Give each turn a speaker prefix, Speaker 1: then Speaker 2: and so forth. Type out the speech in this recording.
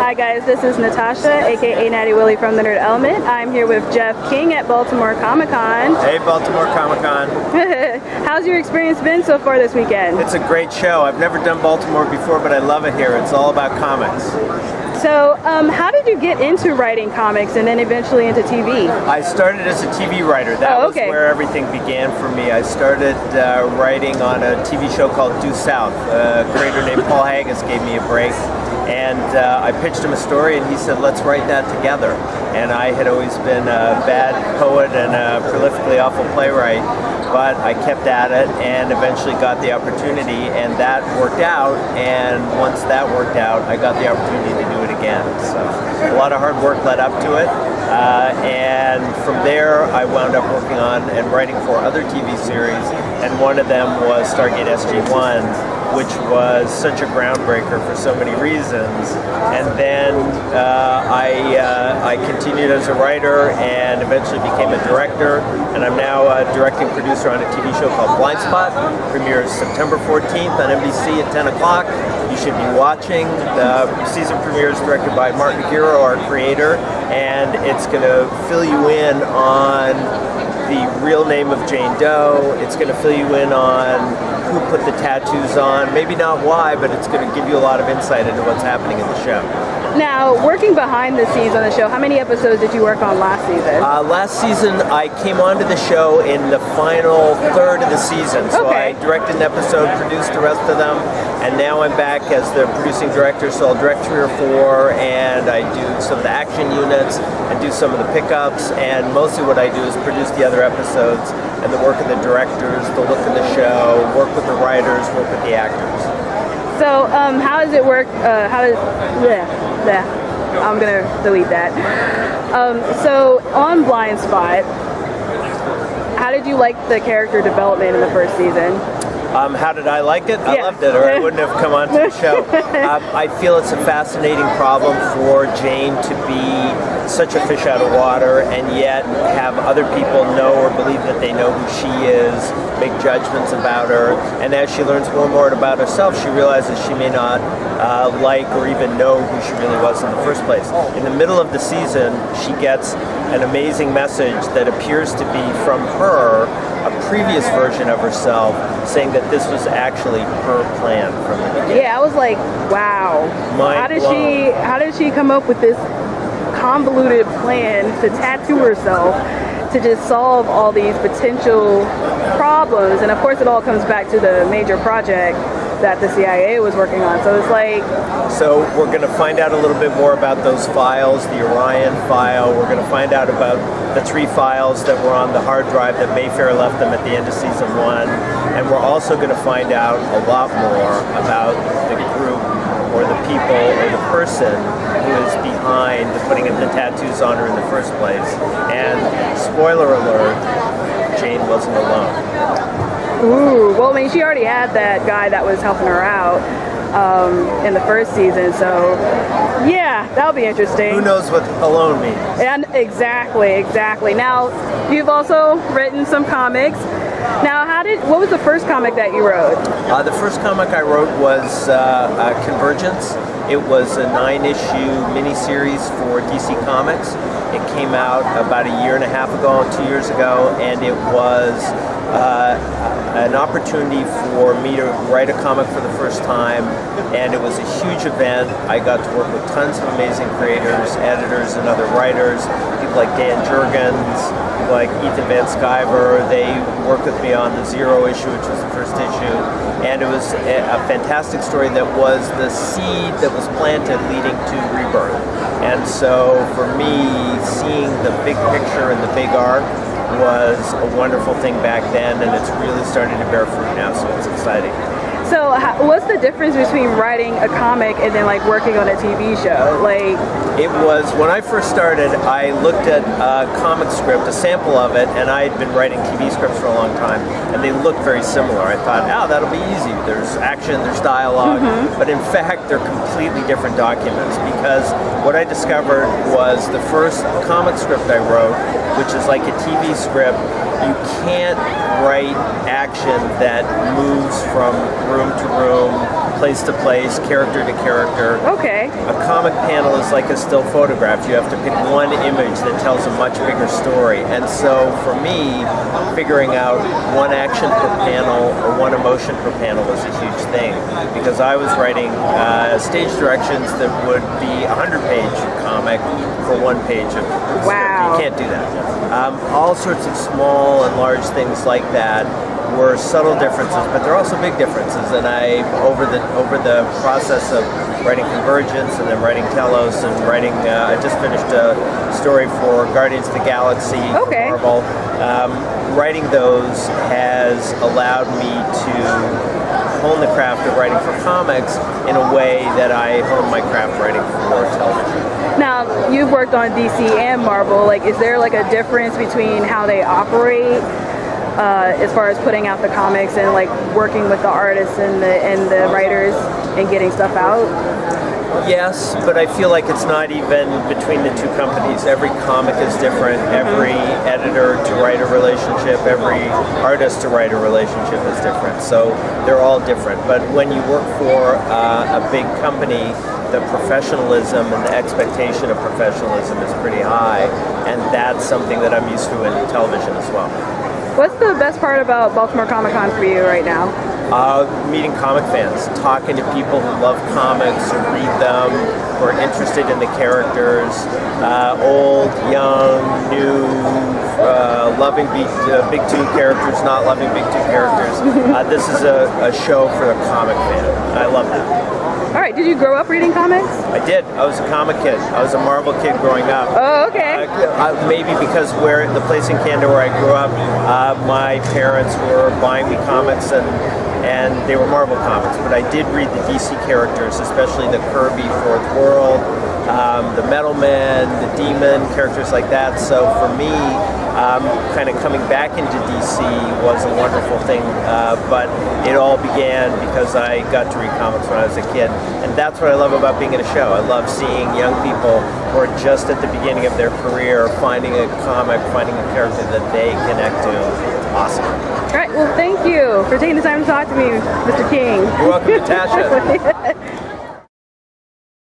Speaker 1: Hi guys, this is Natasha, aka Natty Willie from the Nerd Element. I'm here with Jeff King at Baltimore Comic Con.
Speaker 2: Hey, Baltimore Comic Con.
Speaker 1: How's your experience been so far this weekend?
Speaker 2: It's a great show. I've never done Baltimore before, but I love it here. It's all about comics.
Speaker 1: So, how did you get into writing comics and then eventually into TV?
Speaker 2: I started as a TV writer. That was where everything began for me. I started writing on a TV show called Due South. A creator named Paul Haggis gave me a break, and I pitched him a story, and he said, let's write that together. And I had always been a bad poet and a prolifically awful playwright, but I kept at it and eventually got the opportunity, and that worked out. And once that worked out, I got the opportunity to do it again. So a lot of hard work led up to it, and from there I wound up working on and writing for other TV series, and one of them was Stargate SG-1, which was such a groundbreaker for so many reasons. And then I continued as a writer and eventually became a director, and I'm now a directing producer on a TV show called Blindspot. Premieres September 14th on NBC at 10 o'clock. You should be watching. The season premiere is directed by Martin Giro, our creator, and it's going to fill you in on the real name of Jane Doe. It's going to fill you in on who put the tattoos on, maybe not why, but it's going to give you a lot of insight into what's happening in the show.
Speaker 1: Now, working behind the scenes on the show, how many episodes did you work on last season?
Speaker 2: Last season, I came onto the show in the final third of the season. So I directed an episode, produced the rest of them, and now I'm back as the producing director, so I'll direct 3 or 4, and I do some of the action units, and do some of the pickups, and mostly what I do is produce the other episodes, and the work of the directors, the look of the show, work with the writers, work with the actors.
Speaker 1: So, how does it work? I'm gonna delete that. So, on Blindspot, how did you like the character development in the first season?
Speaker 2: How did I like it? I loved it, or I wouldn't have come onto the show. I feel it's a fascinating problem for Jane to be such a fish out of water and yet have other people know or believe that they know who she is, make judgments about her, and as she learns more and more about herself, she realizes she may not like or even know who she really was in the first place. In the middle of the season, she gets an amazing message that appears to be from her, a previous version of herself, saying that this was actually her plan from the beginning.
Speaker 1: Yeah, I was like, wow. How did she come up with this convoluted plan to tattoo herself to just solve all these potential problems? And of course it all comes back to the major project that the CIA was working on. So it's like...
Speaker 2: So we're going to find out a little bit more about those files, the Orion file. We're going to find out about the 3 files that were on the hard drive that Mayfair left them at the end of season 1. And we're also going to find out a lot more about the group or the people or the person who is behind putting the tattoos on her in the first place. And spoiler alert, Jane wasn't alone.
Speaker 1: Ooh, well, I mean, she already had that guy that was helping her out in the first season, so yeah, that'll be interesting.
Speaker 2: Who knows what alone means?
Speaker 1: And exactly. Now, you've also written some comics. Now, what was the first comic that you wrote?
Speaker 2: The first comic I wrote was Convergence. It was a 9-issue miniseries for DC Comics. It came out about a year and a half ago, 2 years ago, and it was an opportunity for me to write a comic for the first time, and it was a huge event. I got to work with tons of amazing creators, editors, and other writers, people like Dan Jurgens, people like Ethan Van Sciver. They worked with me on the 0 issue, which was the first issue, and it was a fantastic story that was the seed that was planted leading to Rebirth. And so for me, seeing the big picture and the big arc was a wonderful thing back then, and it's really starting to bear fruit now, so it's exciting.
Speaker 1: So what's the difference between writing a comic and then like working on a TV show? Like,
Speaker 2: it was, when I first started, I looked at a comic script, a sample of it, and I had been writing TV scripts for a long time, and they looked very similar. I thought, that'll be easy. There's action, there's dialogue, but in fact, they're completely different documents, because what I discovered was the first comic script I wrote, which is like a TV script, you can't write action that moves from room to room, place to place, character to character.
Speaker 1: Okay.
Speaker 2: A comic panel is like a still photograph. You have to pick one image that tells a much bigger story. And so for me, figuring out one action per panel or one emotion per panel was a huge thing, because I was writing stage directions that would be a 100-page comic for one page of script.
Speaker 1: Wow.
Speaker 2: You can't do that. All sorts of small and large things like that were subtle differences, but they're also big differences. And I, over the process of writing Convergence and then writing Telos and writing, I just finished a story for Guardians of the Galaxy for Marvel. Writing those has allowed me to hone the craft of writing for comics in a way that I hone my craft writing for television.
Speaker 1: Now, you've worked on DC and Marvel. Like, is there like a difference between how they operate as far as putting out the comics and like working with the artists and the writers and getting stuff out?
Speaker 2: Yes, but I feel like it's not even between the two companies. Every comic is different. Every editor to writer relationship, every artist to writer relationship is different. So they're all different. But when you work for a big company, the professionalism and the expectation of professionalism is pretty high, and that's something that I'm used to in television as well.
Speaker 1: What's the best part about Baltimore Comic Con for you right now?
Speaker 2: Meeting comic fans, talking to people who love comics, who read them, who are interested in the characters, old, young, new, loving big two characters, not loving big two characters. This is a show for the comic fan. I love that.
Speaker 1: All right, did you grow up reading comics?
Speaker 2: I did. I was a comic kid. I was a Marvel kid growing up.
Speaker 1: Oh, okay.
Speaker 2: Maybe because the place in Canada where I grew up, my parents were buying me comics and they were Marvel comics. But I did read the DC characters, especially the Kirby Fourth World, the Metal Man, the Demon, characters like that. So for me, kind of coming back into DC was a wonderful thing, but it all began because I got to read comics when I was a kid, and that's what I love about being in a show. I love seeing young people who are just at the beginning of their career finding a comic, finding a character that they connect to. It's awesome.
Speaker 1: All right, well, thank you for taking the time to talk to me, Mr. King.
Speaker 2: You're welcome, Natasha.